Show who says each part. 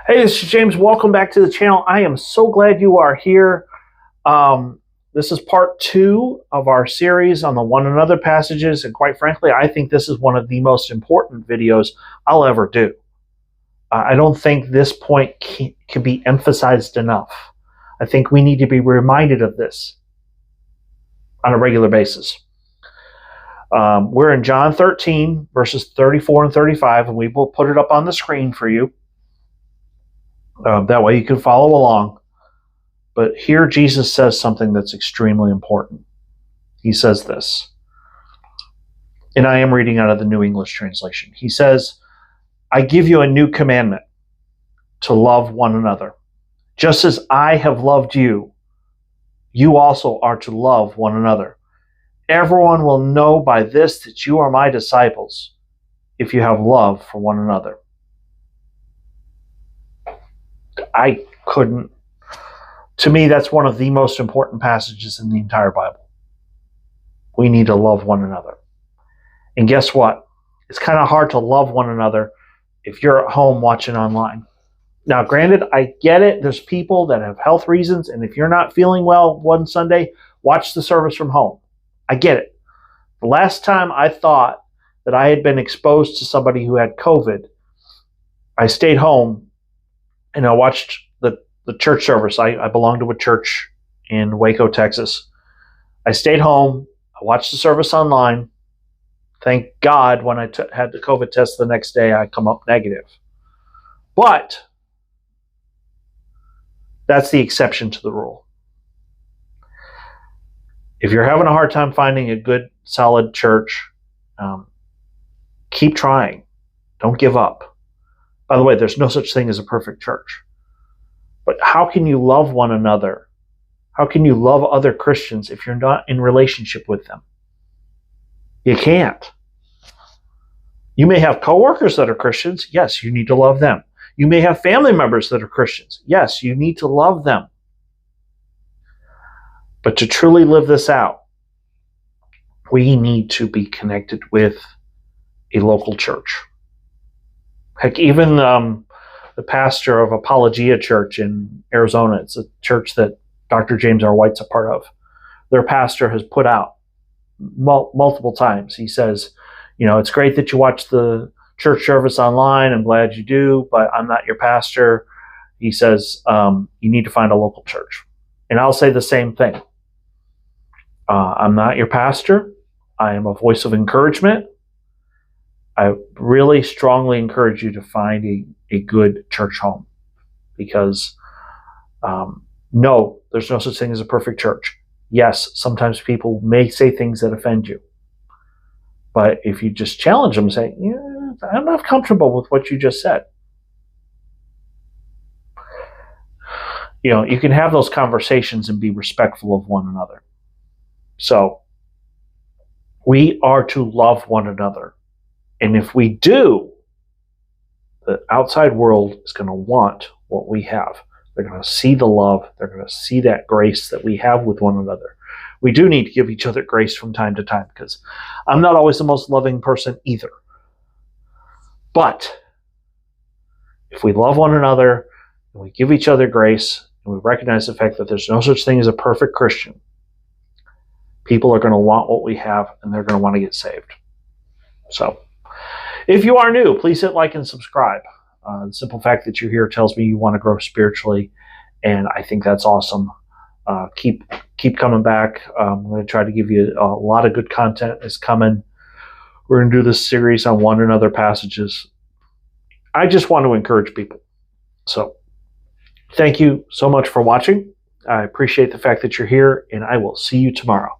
Speaker 1: Hey, this is James. Welcome back to the channel. I am so glad you are here. This is part 2 of our series on the one another passages, and quite frankly, I think this is one of the most important videos I'll ever do. I don't think this point can be emphasized enough. I think we need to be reminded of this on a regular basis. We're in John 13, verses 34 and 35, and we will put it up on the screen for you. That way you can follow along. But here Jesus says something that's extremely important. He says this, and I am reading out of the New English Translation. He says, I give you a new commandment, to love one another. Just as I have loved you, you also are to love one another. Everyone will know by this that you are my disciples, if you have love for one another. To me, that's one of the most important passages in the entire Bible. We need to love one another. And guess what? It's kind of hard to love one another if you're at home watching online. Now, granted, I get it. There's people that have health reasons, and if you're not feeling well one Sunday, watch the service from home. I get it. The last time I thought that I had been exposed to somebody who had COVID, I stayed home and I watched the church service. I belong to a church in Waco, Texas. I stayed home. I watched the service online. Thank God when I had the COVID test the next day, I come up negative. But that's the exception to the rule. If you're having a hard time finding a good, solid church, keep trying. Don't give up. By the way, there's no such thing as a perfect church. But how can you love one another? How can you love other Christians if you're not in relationship with them? You can't. You may have coworkers that are Christians. Yes, you need to love them. You may have family members that are Christians. Yes, you need to love them. But to truly live this out, we need to be connected with a local church. Heck, even the pastor of Apologia Church in Arizona, it's a church that Dr. James R. White's a part of. Their pastor has put out multiple times. He says, it's great that you watch the church service online. I'm glad you do, but I'm not your pastor. He says, you need to find a local church. And I'll say the same thing. I'm not your pastor. I am a voice of encouragement. I really strongly encourage you to find a good church home, because no, there's no such thing as a perfect church. Yes, sometimes people may say things that offend you. But if you just challenge them and say, I'm not comfortable with what you just said. You can have those conversations and be respectful of one another. So we are to love one another. And if we do, the outside world is going to want what we have. They're going to see the love. They're going to see that grace that we have with one another. We do need to give each other grace from time to time, because I'm not always the most loving person either. But if we love one another and we give each other grace and we recognize the fact that there's no such thing as a perfect Christian, people are going to want what we have, and they're going to want to get saved. So if you are new, please hit like and subscribe. The simple fact that you're here tells me you want to grow spiritually, and I think that's awesome. Keep coming back. I'm going to try to give you a lot of good content is coming. We're going to do this series on one another passages. I just want to encourage people. So thank you so much for watching. I appreciate the fact that you're here, and I will see you tomorrow.